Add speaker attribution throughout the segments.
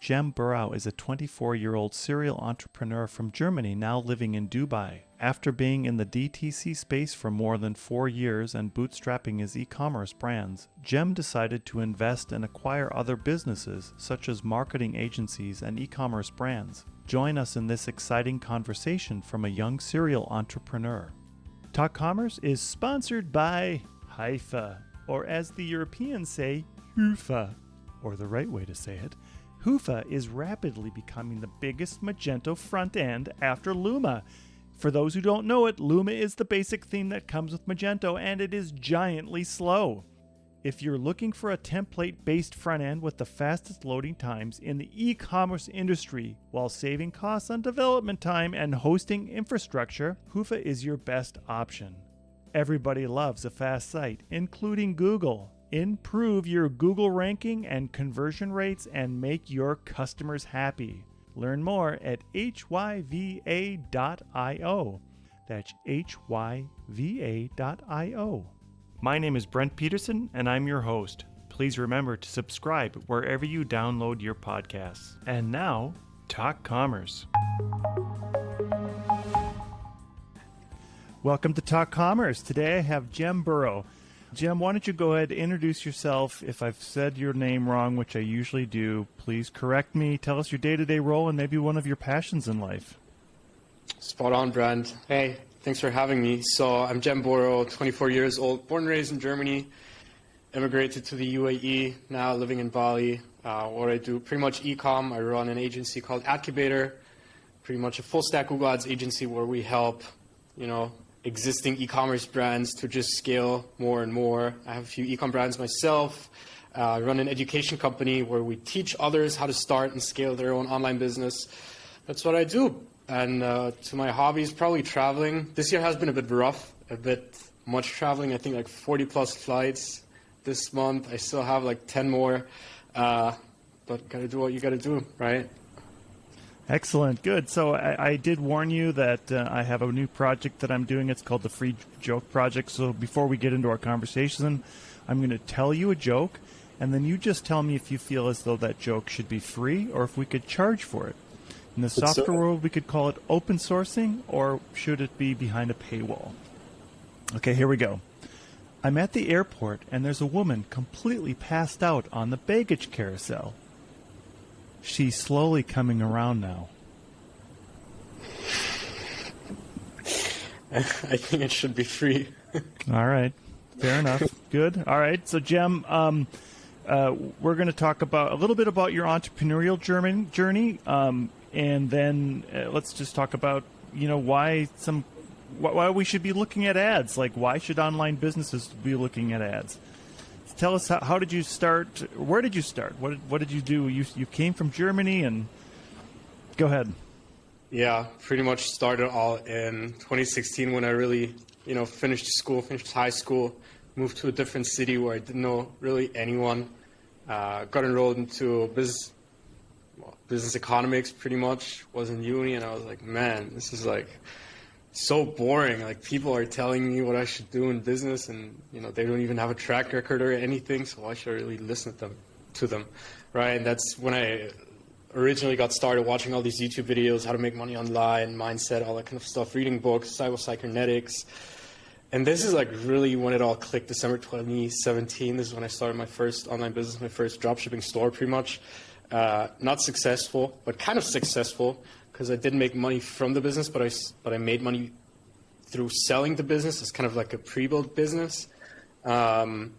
Speaker 1: Jem Bourouh is a 24-year-old serial entrepreneur from Germany now living in Dubai. After being in the DTC space for more than 4 years and bootstrapping his e-commerce brands, Jem decided to invest and acquire other businesses such as marketing agencies and e-commerce brands. Join us in this exciting conversation from a young serial entrepreneur. Talk Commerce is sponsored by Haifa, or as the Europeans say, Hoofa, or the right way to say it. Hoofa is rapidly becoming the biggest Magento front end after Luma. For those who don't know it, Luma is the basic theme that comes with Magento, and it is giantly slow. If you're looking for a template-based front end with the fastest loading times in the e-commerce industry while saving costs on development time and hosting infrastructure, Hoofa is your best option. Everybody loves a fast site, including Google. Improve your Google ranking and conversion rates and make your customers happy. Learn more at hyva.io. That's hyva.io. My name is Brent Peterson, and I'm your host. Please remember to subscribe wherever you download your podcasts. And now, Talk Commerce. Welcome to Talk Commerce. Today I have Jem Bourouh. Jem, why don't you go ahead and introduce yourself. If I've said your name wrong, which I usually do, please correct me. Tell us your day-to-day role and maybe one of your passions in life.
Speaker 2: Spot on, Brand. Hey, thanks for having me. So I'm Jem Bourouh, 24 years old, born and raised in Germany, immigrated to the UAE, now living in Bali. What I do, pretty much e-com. I run an agency called Adcubator, pretty much a full-stack Google Ads agency where we help, existing e-commerce brands to just scale more and more. I have a few e-com brands myself. I run an education company where we teach others how to start and scale their own online business. That's what I do. And to my hobbies, probably traveling. This year has been a bit rough, a bit much traveling. I think like 40 plus flights this month. I still have like 10 more, but gotta do what you gotta do, right?
Speaker 1: Excellent. Good. So I did warn you that I have a new project that I'm doing. It's called the Free Joke Project. So before we get into our conversation, I'm going to tell you a joke, and then you just tell me if you feel as though that joke should be free or if we could charge for it. In the software world, we could call it open sourcing, or should it be behind a paywall? Okay, here we go. I'm at the airport, and there's a woman completely passed out on the baggage carousel. She's slowly coming around now.
Speaker 2: I think it should be free.
Speaker 1: All right. Fair enough. Good. All right. So, Jem, we're going to talk about a little bit about your entrepreneurial journey, and then let's just talk about why we should be looking at ads. Like, why should online businesses be looking at ads? Tell us, how did you start? Where did you start? What did you do? You came from Germany, and go ahead.
Speaker 2: Yeah, pretty much started all in 2016 when I really, finished high school, moved to a different city where I didn't know really anyone. Got enrolled into business economics, pretty much. Was in uni, and I was like, man, this is like so boring. Like, people are telling me what I should do in business, and they don't even have a track record or anything, so why should I really listen to them, right? And that's when I originally got started watching all these YouTube videos, how to make money online, mindset, all that kind of stuff, reading books, cybernetics. And this is like really when it all clicked. December 2017, this is when I started my first online business, my first dropshipping store, pretty much. Not successful, but kind of successful, because I didn't make money from the business, but I made money through selling the business. It's kind of like a pre-built business. But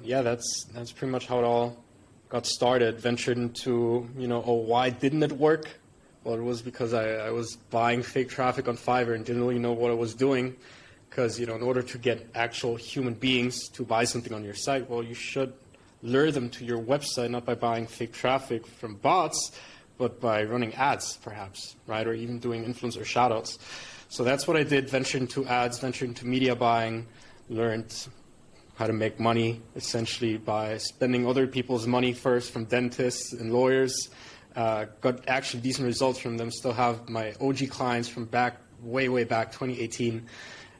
Speaker 2: yeah, that's pretty much how it all got started. Ventured into, why didn't it work? Well, it was because I was buying fake traffic on Fiverr and didn't really know what I was doing. Because, in order to get actual human beings to buy something on your site, well, you should lure them to your website, not by buying fake traffic from bots, but by running ads, perhaps, right? Or even doing influencer shoutouts. So that's what I did, ventured into ads, ventured into media buying, learned how to make money, essentially by spending other people's money first from dentists and lawyers. Got actually decent results from them, still have my OG clients from way back, 2018.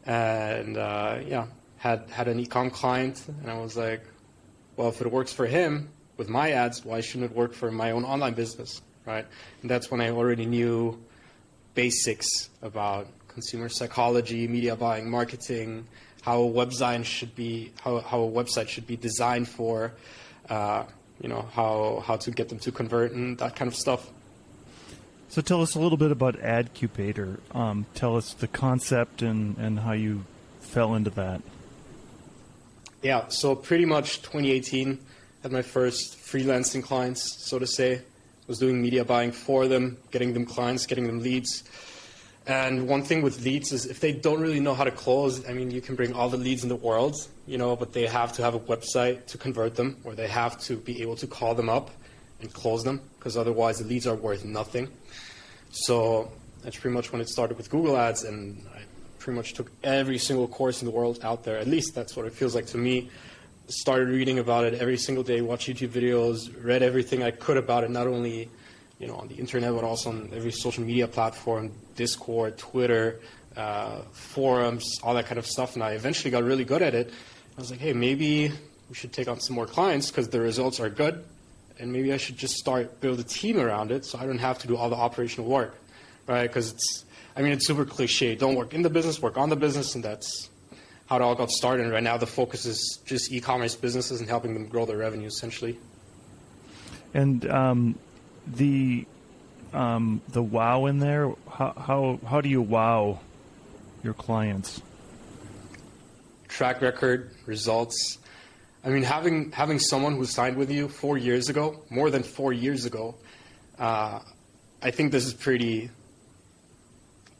Speaker 2: And had an e-com client, and I was like, well, if it works for him, with my ads, why shouldn't it work for my own online business, right? And that's when I already knew basics about consumer psychology, media buying, marketing, how a website should be, how a website should be designed for, how to get them to convert and that kind of stuff.
Speaker 1: So tell us a little bit about AdCubator. Tell us the concept and how you fell into that.
Speaker 2: Yeah, so pretty much 2018, had my first freelancing clients, so to say. Was doing media buying for them, getting them clients, getting them leads. And one thing with leads is if they don't really know how to close, I mean, you can bring all the leads in the world, but they have to have a website to convert them, or they have to be able to call them up and close them, because otherwise the leads are worth nothing. So that's pretty much when it started with Google Ads, and I pretty much took every single course in the world out there. At least that's what it feels like to me. Started reading about it every single day, watched YouTube videos, read everything I could about it, not only on the internet, but also on every social media platform, Discord, Twitter, forums, all that kind of stuff. And I eventually got really good at it. I was like, hey, maybe we should take on some more clients because the results are good. And maybe I should just build a team around it so I don't have to do all the operational work, right? Because it's super cliche. Don't work in the business, work on the business, and that's how it all got started. And right now the focus is just e-commerce businesses and helping them grow their revenue, essentially.
Speaker 1: And the wow in there, how do you wow your clients?
Speaker 2: Track record, results. I mean, having someone who signed with you 4 years ago, more than 4 years ago, I think this is pretty.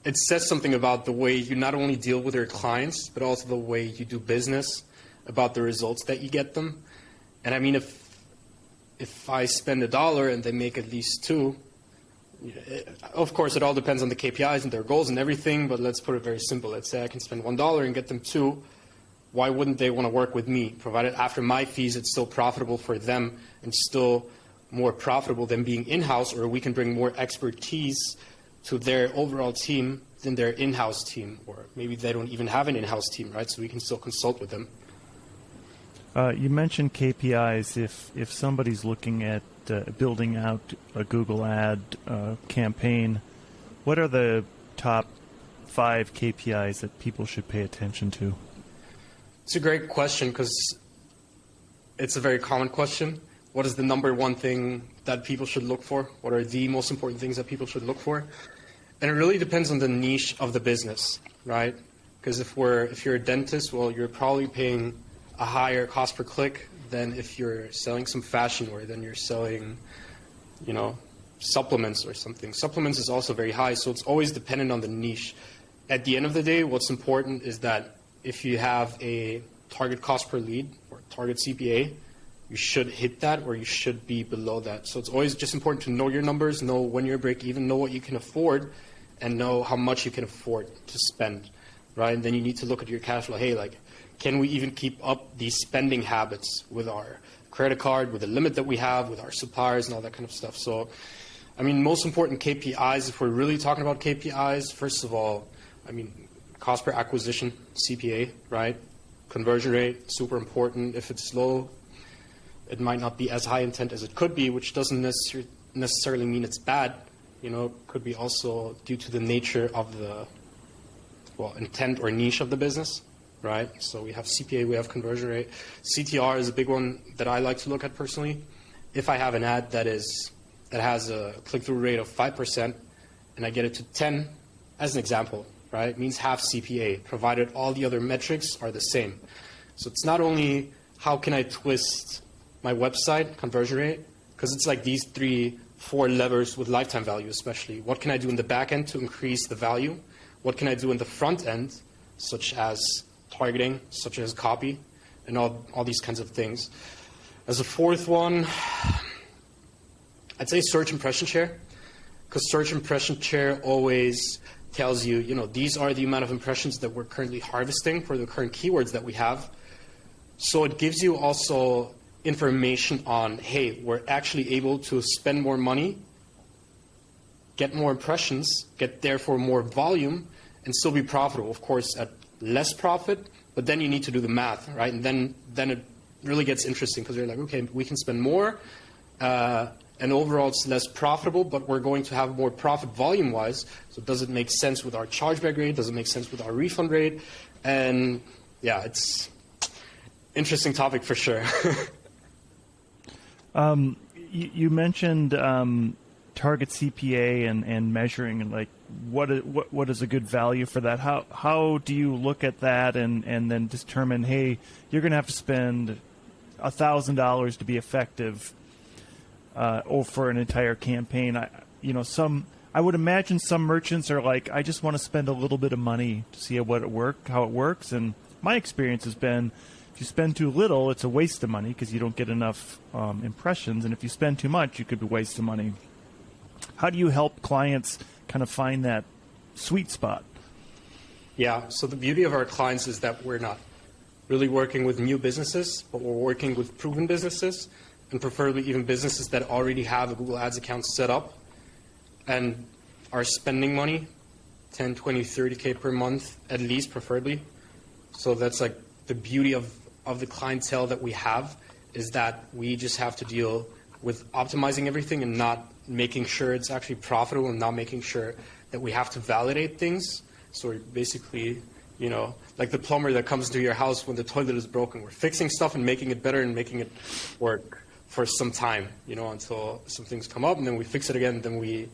Speaker 2: It says something about the way you not only deal with your clients, but also the way you do business, about the results that you get them. And I mean, if I spend $1 and they make at least $2, of course, it all depends on the KPIs and their goals and everything, but let's put it very simple. Let's say I can spend $1 and get them $2. Why wouldn't they want to work with me? Provided after my fees, it's still profitable for them and still more profitable than being in-house, or we can bring more expertise to their overall team than their in-house team, or maybe they don't even have an in-house team, right? So we can still consult with them.
Speaker 1: You mentioned KPIs. If somebody's looking at building out a Google ad campaign, what are the top 5 KPIs that people should pay attention to?
Speaker 2: It's a great question because it's a very common question. What is the number one thing that people should look for? What are the most important things that people should look for? And it really depends on the niche of the business, right? Because if you're a dentist, well, you're probably paying a higher cost per click than if you're selling some fashion, or then you're selling, supplements or something. Supplements is also very high, so it's always dependent on the niche. At the end of the day, what's important is that if you have a target cost per lead or target CPA, you should hit that, or you should be below that. So it's always just important to know your numbers, know when you're break even, know what you can afford, and know how much you can afford to spend, right? And then you need to look at your cash flow. Hey, can we even keep up these spending habits with our credit card, with the limit that we have, with our suppliers and all that kind of stuff? So, most important KPIs, if we're really talking about KPIs, first of all, cost per acquisition, CPA, right? Conversion rate, super important. If it's low, it might not be as high intent as it could be, which doesn't necessarily mean it's bad. Could be also due to the nature of the intent or niche of the business, right? So we have CPA, we have conversion rate. CTR is a big one that I like to look at personally. If I have an ad that has a click-through rate of 5% and I get it to 10, as an example, right? It means half CPA, provided all the other metrics are the same. So it's not only how can I twist my website conversion rate, because it's like these 3-4 levers with lifetime value, especially. What can I do in the back end to increase the value? What can I do in the front end, such as targeting, such as copy, and all these kinds of things. As a fourth one, I'd say search impression share, because search impression share always tells you, these are the amount of impressions that we're currently harvesting for the current keywords that we have. So it gives you also information on, hey, we're actually able to spend more money, get more impressions, get therefore more volume, and still be profitable. Of course, at less profit, but then you need to do the math, right? And then it really gets interesting because they're like, okay, we can spend more, and overall it's less profitable, but we're going to have more profit volume-wise. So does it make sense with our chargeback rate? Does it make sense with our refund rate? And yeah, it's interesting topic for sure.
Speaker 1: You mentioned target CPA and measuring, and like what is a good value for that? How do you look at that and then determine, hey, you're going to have to spend $1,000 to be effective for an entire campaign? I would imagine some merchants are like, I just want to spend a little bit of money to see how it works. And my experience has been, if you spend too little, it's a waste of money because you don't get enough impressions. And if you spend too much, you could be wasting money. How do you help clients kind of find that sweet spot?
Speaker 2: Yeah, so the beauty of our clients is that we're not really working with new businesses, but we're working with proven businesses, and preferably even businesses that already have a Google Ads account set up and are spending money, 10, 20, 30K per month at least, preferably. So that's like the beauty of the clientele that we have, is that we just have to deal with optimizing everything and not making sure it's actually profitable, and not making sure that we have to validate things. So we're basically, like the plumber that comes to your house when the toilet is broken. We're fixing stuff and making it better and making it work for some time, until some things come up, and then we fix it again, and then we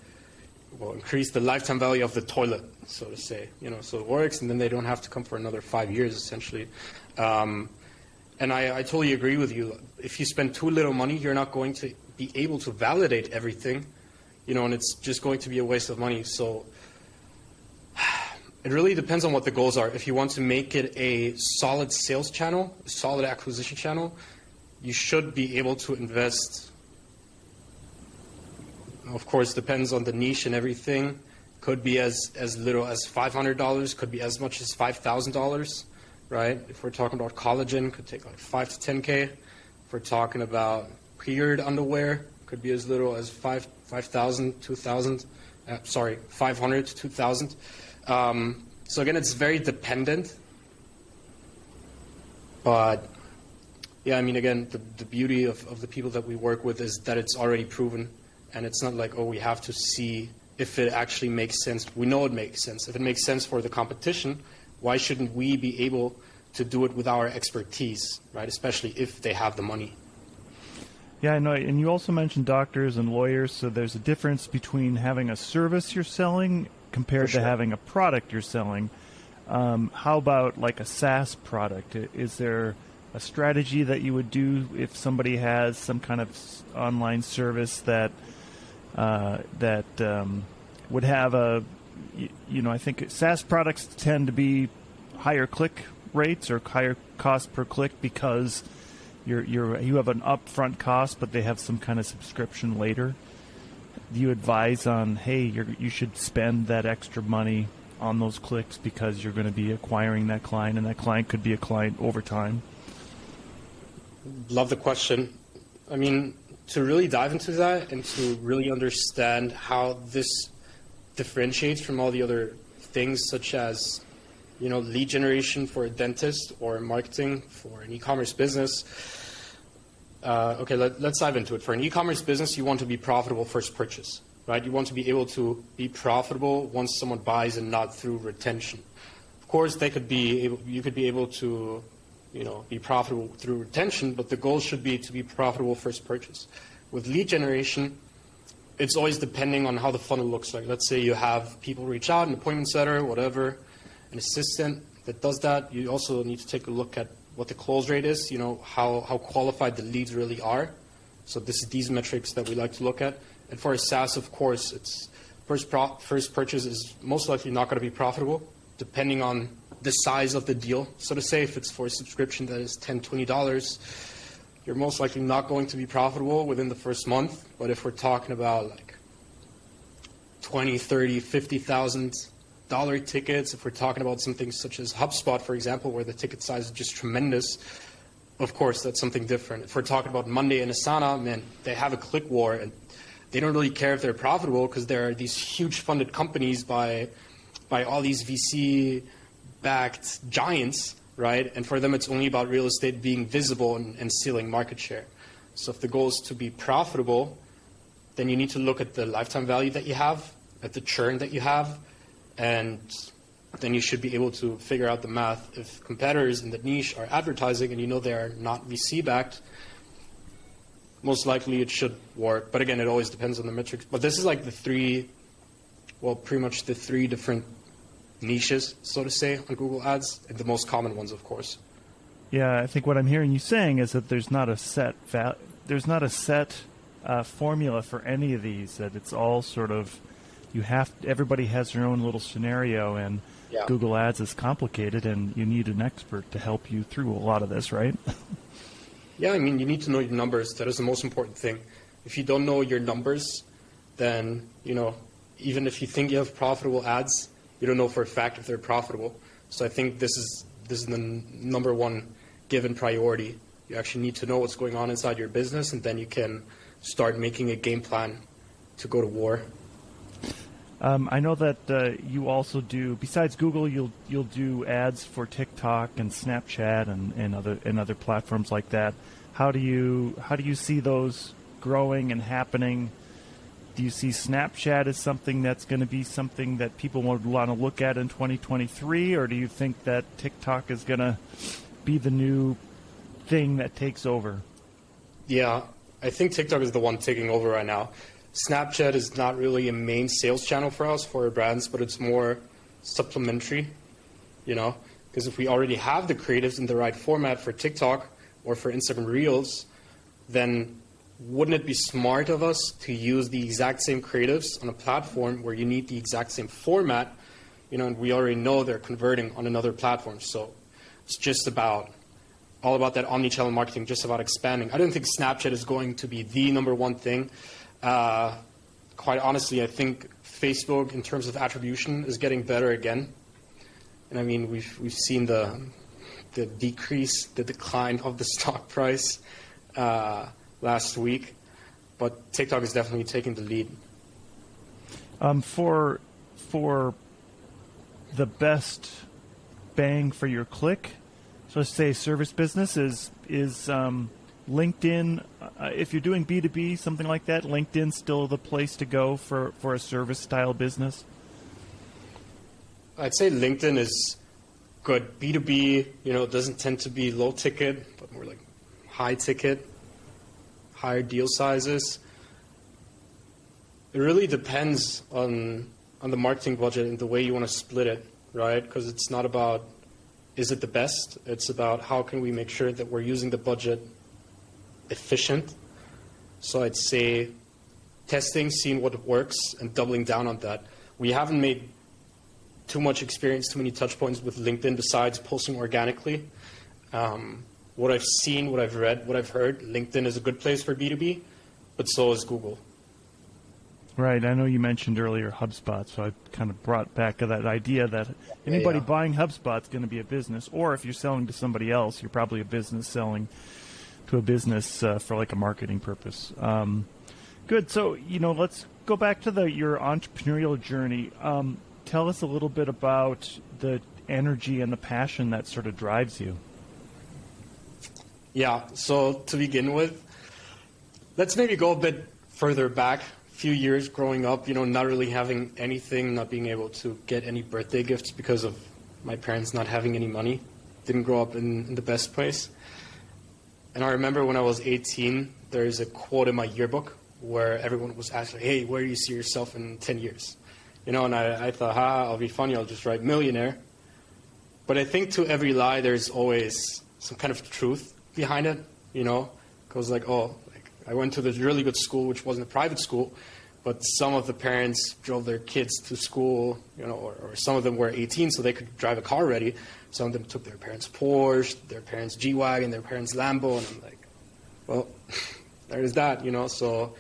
Speaker 2: will increase the lifetime value of the toilet, so to say, so it works, and then they don't have to come for another 5 years, essentially. And I totally agree with you. If you spend too little money, you're not going to be able to validate everything, and it's just going to be a waste of money. So it really depends on what the goals are. If you want to make it a solid sales channel, a solid acquisition channel, you should be able to invest. Of course, depends on the niche and everything. Could be as little as $500, could be as much as $5,000. Right? If we're talking about collagen, could take like 5 to 10K. If we're talking about period underwear, could be as little as 5,000, 2,000. 500 to 2,000. So again, it's very dependent. But yeah, again, the beauty of the people that we work with is that it's already proven, and it's not like, oh, we have to see if it actually makes sense. We know it makes sense. If it makes sense for the competition, why shouldn't we be able to do it with our expertise, right? Especially if they have the money.
Speaker 1: Yeah, I know. And you also mentioned doctors and lawyers, so there's a difference between having a service you're selling compared to having a product you're selling. How about like a SaaS product? Is there a strategy that you would do if somebody has some kind of online service that would have a, I think SaaS products tend to be higher click rates or higher cost per click because you have an upfront cost, but they have some kind of subscription later. Do you advise on, hey, you should spend that extra money on those clicks because you're going to be acquiring that client, and that client could be a client over time?
Speaker 2: Love the question. To really dive into that and to really understand how this differentiates from all the other things, such as lead generation for a dentist or marketing for an e-commerce business. Okay, let's dive into it. For an e-commerce business, you want to be profitable first purchase, right? You want to be able to be profitable once someone buys and not through retention. Of course, you could be able to be profitable through retention, but the goal should be to be profitable first purchase. With lead generation, it's always depending on how the funnel looks like. Let's say you have people reach out, an appointment setter, whatever, an assistant that does that. You also need to take a look at what the close rate is, how qualified the leads really are. So these metrics that we like to look at. And for a SaaS, of course, it's first purchase is most likely not going to be profitable, depending on the size of the deal. So to say, if it's for a subscription that is $10, $20, you're most likely not going to be profitable within the first month. But if we're talking about like $20, $30, $50,000 tickets, if we're talking about something such as HubSpot, for example, where the ticket size is just tremendous, of course, that's something different. If we're talking about Monday and Asana, man, they have a click war, and they don't really care if they're profitable because there are these huge funded companies by all these VC-backed giants right? And for them, it's only about real estate being visible and stealing market share. So if the goal is to be profitable, then you need to look at the lifetime value that you have, at the churn that you have, and then you should be able to figure out the math. If competitors in the niche are advertising and you know they are not VC backed, most likely it should work. But again, it always depends on the metrics. But this is like pretty much the three different niches, so to say, on Google Ads, and the most common ones, of course.
Speaker 1: Yeah, I think what I'm hearing you saying is that there's not a set formula for any of these. That it's all sort of everybody has their own little scenario, and
Speaker 2: Yeah.
Speaker 1: Google Ads is complicated, and you need an expert to help you through a lot of this, right?
Speaker 2: Yeah, I mean, you need to know your numbers. That is the most important thing. If you don't know your numbers, then, even if you think you have profitable ads, you don't know for a fact if they're profitable. So I think this is the number one given priority. You actually need to know what's going on inside your business, and then you can start making a game plan to go to war.
Speaker 1: I know that you also do, besides Google, you'll do ads for TikTok and Snapchat and other platforms like that. How do you see those growing and happening? Do you see Snapchat as something that's going to be something that people would want to look at in 2023, or do you think that TikTok is going to be the new thing that takes over?
Speaker 2: Yeah, I think TikTok is the one taking over right now. Snapchat is not really a main sales channel for us, for our brands, but it's more supplementary, because if we already have the creatives in the right format for TikTok or for Instagram Reels, then wouldn't it be smart of us to use the exact same creatives on a platform where you need the exact same format, and we already know they're converting on another platform. So it's just all about that omni-channel marketing, just about expanding. I don't think Snapchat is going to be the number one thing. Quite honestly, I think Facebook, in terms of attribution, is getting better again. And I mean, we've seen the decline of the stock price last week, but TikTok is definitely taking the lead.
Speaker 1: For the best bang for your click, so let's say service business is LinkedIn. If you're doing B2B, something like that, LinkedIn's still the place to go for a service style business?
Speaker 2: I'd say LinkedIn is good. B2B, doesn't tend to be low ticket, but more like high ticket, higher deal sizes. It really depends on the marketing budget and the way you want to split it, right? Because it's not about, is it the best? It's about how can we make sure that we're using the budget efficient. So I'd say testing, seeing what works, and doubling down on that. We haven't made too much experience, too many touch points with LinkedIn besides posting organically. What I've seen, what I've read, what I've heard, LinkedIn is a good place for B2B, but so is Google.
Speaker 1: Right. I know you mentioned earlier HubSpot, so I kind of brought back that idea that anybody buying HubSpot is going to be a business, or if you're selling to somebody else, you're probably a business selling to a business for like a marketing purpose. Good. So, let's go back to your entrepreneurial journey. Tell us a little bit about the energy and the passion that sort of drives you.
Speaker 2: Yeah. So to begin with, let's maybe go a bit further back. A few years growing up, not really having anything, not being able to get any birthday gifts because of my parents not having any money. Didn't grow up in the best place. And I remember when I was 18, there's a quote in my yearbook where everyone was asking, hey, where do you see yourself in 10 years? And I thought, I'll be funny, I'll just write millionaire. But I think to every lie, there's always some kind of truth behind it, Because I went to this really good school, which wasn't a private school, but some of the parents drove their kids to school, or some of them were 18 so they could drive a car already. Some of them took their parents' Porsche, their parents' G-Wagon, their parents' Lambo, and I'm like, well, there's that, So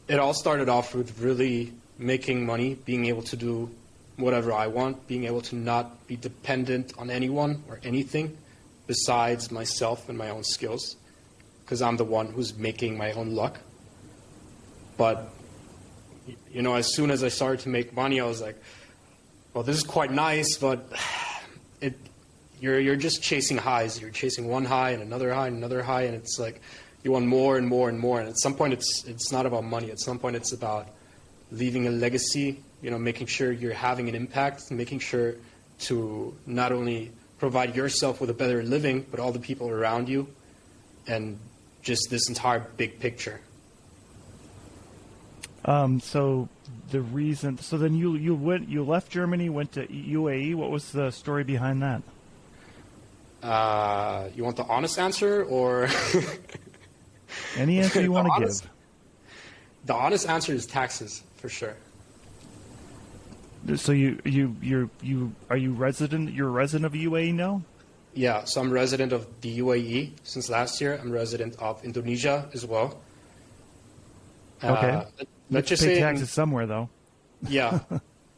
Speaker 2: it all started off with really making money, being able to do whatever I want, being able to not be dependent on anyone or anything besides myself and my own skills, because I'm the one who's making my own luck. But, as soon as I started to make money, I was like, well, this is quite nice, but you're just chasing highs. You're chasing one high and another high and another high, and it's like you want more and more and more. And at some point, it's not about money. At some point, it's about leaving a legacy. Making sure you're having an impact, making sure to not only provide yourself with a better living, but all the people around you, and just this entire big picture.
Speaker 1: So then you left Germany, went to UAE. What was the story behind that?
Speaker 2: You want the honest answer, or
Speaker 1: any answer you want to give?
Speaker 2: The honest answer is taxes, for sure.
Speaker 1: So are you resident? You're a resident of UAE now?
Speaker 2: Yeah, so I'm resident of the UAE since last year. I'm resident of Indonesia as well.
Speaker 1: Okay.
Speaker 2: Let's just
Speaker 1: pay
Speaker 2: say
Speaker 1: taxes somewhere, though.
Speaker 2: Yeah,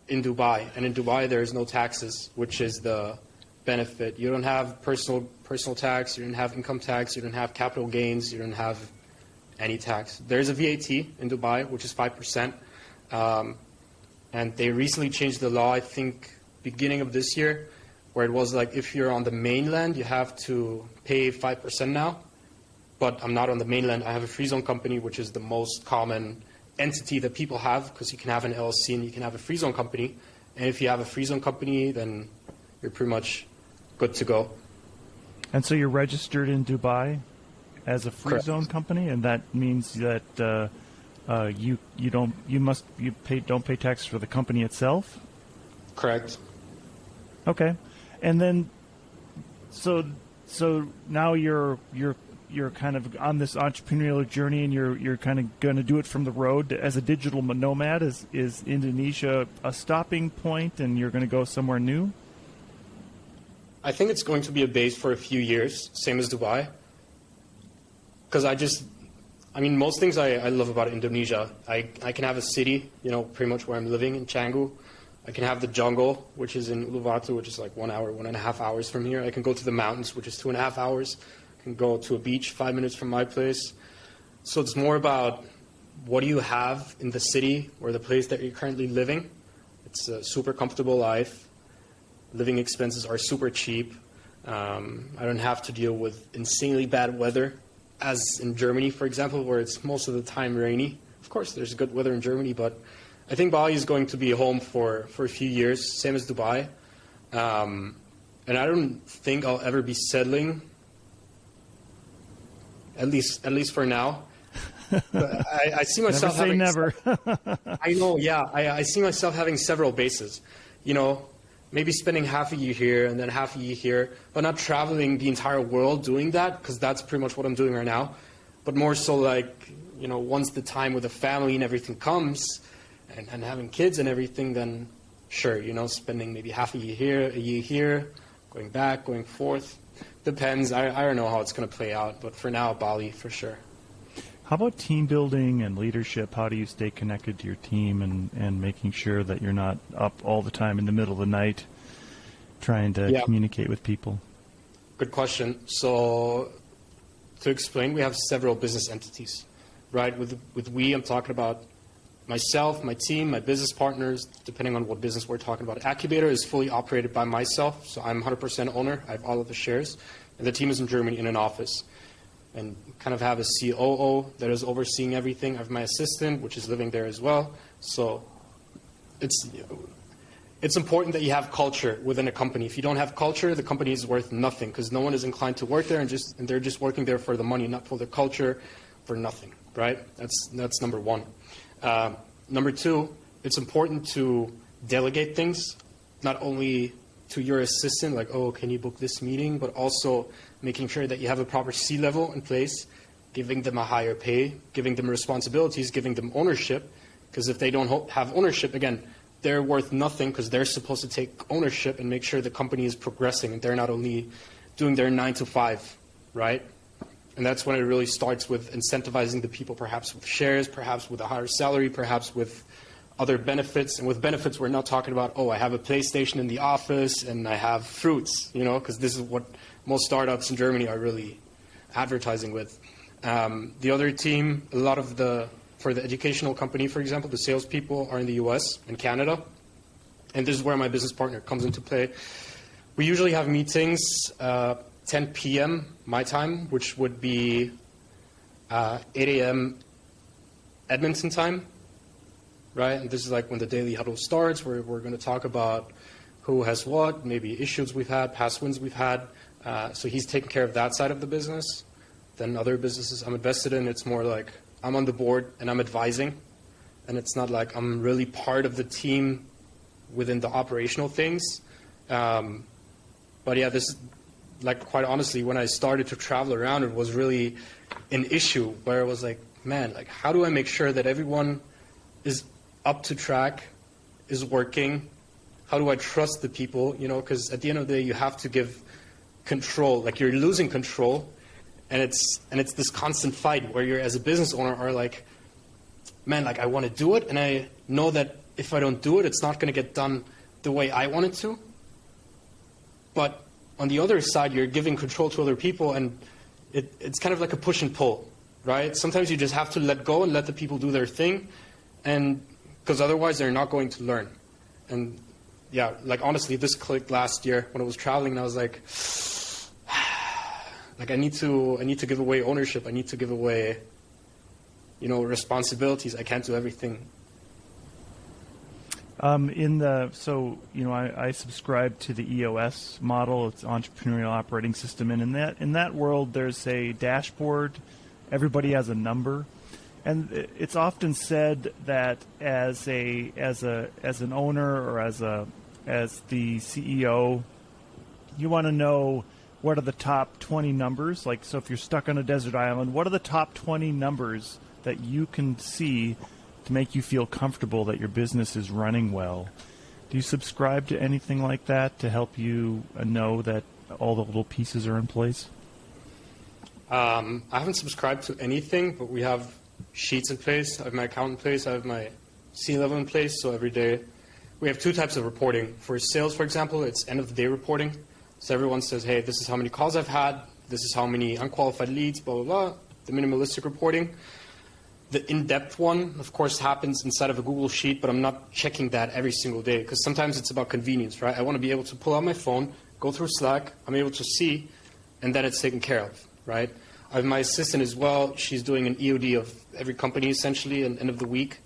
Speaker 2: in Dubai, and in Dubai there is no taxes, which is the benefit. You don't have personal tax. You don't have income tax. You don't have capital gains. You don't have any tax. There's a VAT in Dubai, which is 5%. And they recently changed the law, I think, beginning of this year, where it was like if you're on the mainland, you have to pay 5% now. But I'm not on the mainland. I have a free zone company, which is the most common entity that people have, because you can have an LLC and you can have a free zone company. And if you have a free zone company, then you're pretty much good to go.
Speaker 1: And so you're registered in Dubai as a free
Speaker 2: Correct.
Speaker 1: zone company, and that means that don't pay tax for the company itself?
Speaker 2: Correct.
Speaker 1: Okay. And then so now you're kind of on this entrepreneurial journey, and you're kind of going to do it from the road as a digital nomad. Is Indonesia a stopping point, and you're going to go somewhere new?
Speaker 2: I think it's going to be a base for a few years, same as Dubai. Because most things I love about Indonesia. I can have a city, pretty much where I'm living in Canggu. I can have the jungle, which is in Uluwatu, which is like 1 hour, 1.5 hours from here. I can go to the mountains, which is 2.5 hours. I can go to a beach 5 minutes from my place. So it's more about what do you have in the city or the place that you're currently living. It's a super comfortable life. Living expenses are super cheap. I don't have to deal with insanely bad weather, as in Germany, for example, where it's most of the time rainy. Of course, there's good weather in Germany, but I think Bali is going to be home for a few years, same as Dubai. And I don't think I'll ever be settling, at least for now. But I see myself
Speaker 1: never say
Speaker 2: having...
Speaker 1: never.
Speaker 2: I know, yeah. I see myself having several bases. Maybe spending half a year here and then half a year here, but not traveling the entire world doing that, because that's pretty much what I'm doing right now. But more so like, once the time with the family and everything comes, and having kids and everything, then sure, spending maybe half a year here, going back, going forth. Depends. I don't know how it's going to play out, but for now, Bali for sure.
Speaker 1: How about team building and leadership? How do you stay connected to your team and making sure that you're not up all the time in the middle of the night trying to communicate with people?
Speaker 2: Good question. So to explain, we have several business entities, right? With we, I'm talking about myself, my team, my business partners, depending on what business we're talking about. Accubator is fully operated by myself, so I'm 100% owner. I have all of the shares. And the team is in Germany in an office. And kind of have a COO that is overseeing everything. I have my assistant, which is living there as well. So it's important that you have culture within a company. If you don't have culture, the company is worth nothing, because no one is inclined to work there, and they're just working there for the money, not for the culture, for nothing, right? That's number one. Number two, it's important to delegate things, not only to your assistant, like, oh, can you book this meeting, but also making sure that you have a proper C-level in place, giving them a higher pay, giving them responsibilities, giving them ownership, because if they don't have ownership, again, they're worth nothing, because they're supposed to take ownership and make sure the company is progressing, and they're not only doing their 9 to 5, right? And that's when it really starts with incentivizing the people, perhaps with shares, perhaps with a higher salary, perhaps with other benefits. And with benefits, we're not talking about, oh, I have a PlayStation in the office and I have fruits, because this is what most startups in Germany are really advertising with. The other team, for the educational company, for example, the salespeople are in the US and Canada. And this is where my business partner comes into play. We usually have meetings 10 p.m. my time, which would be 8 a.m. Edmonton time, right? And this is like when the daily huddle starts, where we're going to talk about who has what, maybe issues we've had, past wins we've had. So he's taking care of that side of the business. Then other businesses I'm invested in, it's more like I'm on the board and I'm advising. And it's not like I'm really part of the team within the operational things. But yeah, this, like, quite honestly, when I started to travel around, it was really an issue where it was like, man, like, how do I make sure that everyone is up to track, is working? How do I trust the people? You know, because at the end of the day, you have to give control. Like, you're losing control, and it's this constant fight where you're, as a business owner, are like, man, like, I want to do it, and I know that if I don't do it, it's not going to get done the way I want it to. But on the other side, you're giving control to other people, and it's kind of like a push and pull, right? Sometimes you just have to let go and let the people do their thing, and because otherwise they're not going to learn. And yeah, like, honestly, this clicked last year when I was traveling, and I was like, I need to give away ownership. I need to give away, you know, responsibilities. I can't do everything.
Speaker 1: I subscribe to the EOS model. It's entrepreneurial operating system, and in that world, there's a dashboard. Everybody has a number, and it's often said that as an owner or as the CEO, you want to know what are the top 20 numbers. Like, so if you're stuck on a desert island, what are the top 20 numbers that you can see to make you feel comfortable that your business is running well? Do you subscribe to anything like that to help you know that all the little pieces are in place?
Speaker 2: I haven't subscribed to anything, but we have sheets in place. I have my account in place. I have my C-level in place. So every day we have two types of reporting. For sales, for example, it's end of the day reporting. So everyone says, hey, this is how many calls I've had. This is how many unqualified leads, blah, blah, blah. The minimalistic reporting. The in-depth one, of course, happens inside of a Google Sheet, but I'm not checking that every single day because sometimes it's about convenience, right? I want to be able to pull out my phone, go through Slack, I'm able to see, and then it's taken care of, right? I have my assistant as well. She's doing an EOD of every company, essentially, at the end of the week.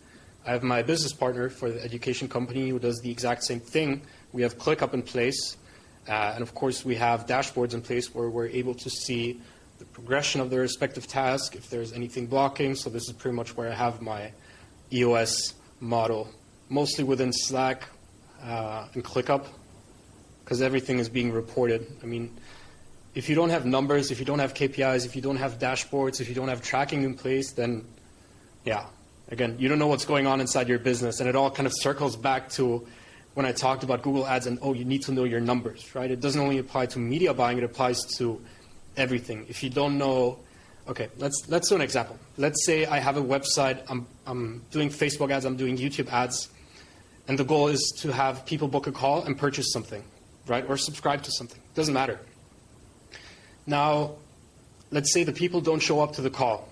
Speaker 2: I have my business partner for the education company who does the exact same thing. We have ClickUp in place, and of course, we have dashboards in place where we're able to see the progression of their respective task, if there's anything blocking. So this is pretty much where I have my EOS model, mostly within Slack and ClickUp, because everything is being reported. I mean, if you don't have numbers, if you don't have KPIs, if you don't have dashboards, if you don't have tracking in place, then, yeah, again, you don't know what's going on inside your business. And it all kind of circles back to when I talked about Google Ads and, you need to know your numbers, right? It doesn't only apply to media buying, it applies to everything. If you don't know, okay, let's do an example. Let's say I have a website, I'm doing Facebook ads, I'm doing YouTube ads, and the goal is to have people book a call and purchase something, right? Or subscribe to something. Doesn't matter. Now, let's say the people don't show up to the call,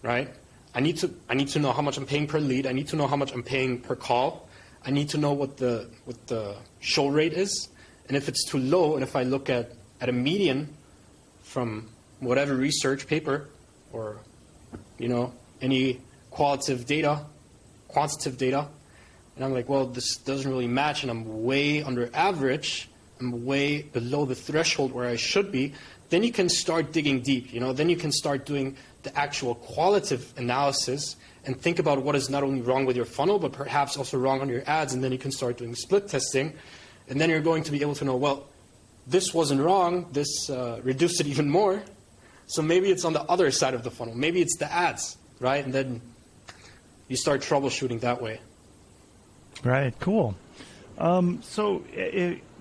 Speaker 2: right? I need to know how much I'm paying per lead. I need to know how much I'm paying per call. I need to know what the show rate is. And if it's too low, and if I look at a median from whatever research paper or, you know, any quantitative data, and I'm like, well, this doesn't really match, and I'm way under average, I'm way below the threshold where I should be, then you can start digging deep, you know, then you can start doing the actual qualitative analysis and think about what is not only wrong with your funnel, but perhaps also wrong on your ads, and then you can start doing split testing, and then you're going to be able to know, well, this wasn't wrong, this reduced it even more, so maybe it's on the other side of the funnel, maybe it's the ads, right? And then you start troubleshooting that way.
Speaker 1: Right, cool.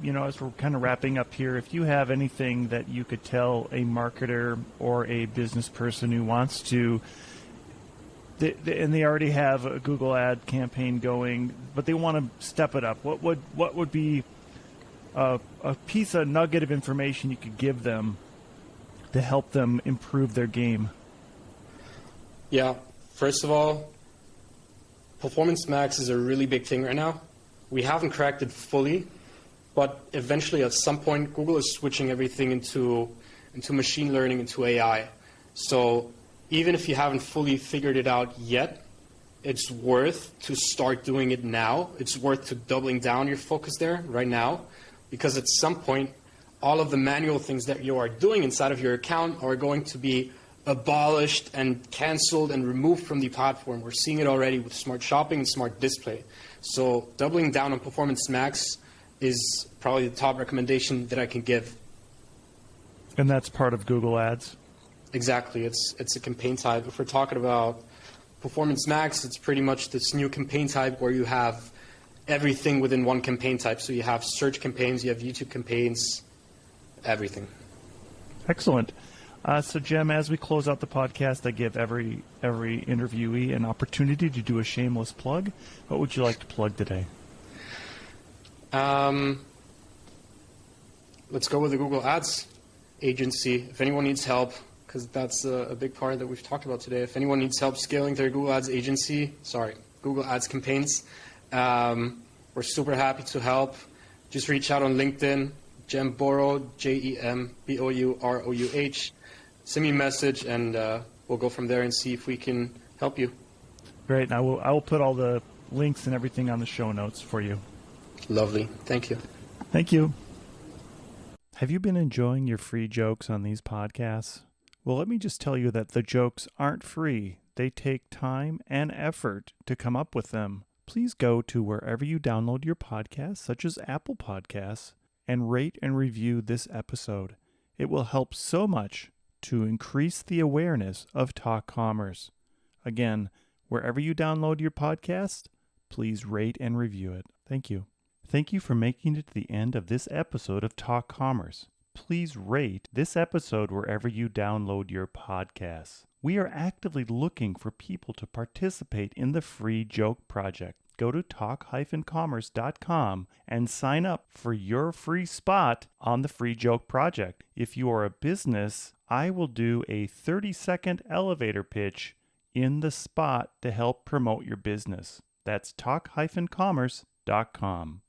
Speaker 1: You know, as we're kind of wrapping up here, if you have anything that you could tell a marketer or a business person who wants to, and they already have a Google ad campaign going, but they want to step it up, what would be a piece of nugget of information you could give them to help them improve their game?
Speaker 2: Yeah, first of all, Performance Max is a really big thing right now. We haven't cracked it fully, but eventually at some point, Google is switching everything into machine learning, into AI. So even if you haven't fully figured it out yet, it's worth to start doing it now. It's worth to doubling down your focus there right now, because at some point, all of the manual things that you are doing inside of your account are going to be abolished and canceled and removed from the platform. We're seeing it already with smart shopping and smart display. So doubling down on Performance Max is probably the top recommendation that I can give.
Speaker 1: And that's part of Google Ads?
Speaker 2: Exactly. It's a campaign type. If we're talking about Performance Max, it's pretty much this new campaign type where you have everything within one campaign type. So you have search campaigns, you have YouTube campaigns, everything.
Speaker 1: Excellent. So, Jem, as we close out the podcast, I give every interviewee an opportunity to do a shameless plug. What would you like to plug today?
Speaker 2: Let's go with the Google Ads agency. If anyone needs help, because that's a big part that we've talked about today. If anyone needs help scaling their Google Ads Google Ads campaigns, we're super happy to help. Just reach out on LinkedIn, Jem Bourouh, Jembourouh. Send me a message, and we'll go from there and see if we can help you.
Speaker 1: Great. And I will put all the links and everything on the show notes for you.
Speaker 2: Lovely. Thank you.
Speaker 1: Thank you. Have you been enjoying your free jokes on these podcasts? Well, let me just tell you that the jokes aren't free. They take time and effort to come up with them. Please go to wherever you download your podcasts, such as Apple Podcasts, and rate and review this episode. It will help so much to increase the awareness of Talk Commerce. Again, wherever you download your podcast, please rate and review it. Thank you. Thank you for making it to the end of this episode of Talk Commerce. Please rate this episode wherever you download your podcasts. We are actively looking for people to participate in the Free Joke Project. Go to talk-commerce.com and sign up for your free spot on the Free Joke Project. If you are a business, I will do a 30-second elevator pitch in the spot to help promote your business. That's talk-commerce.com.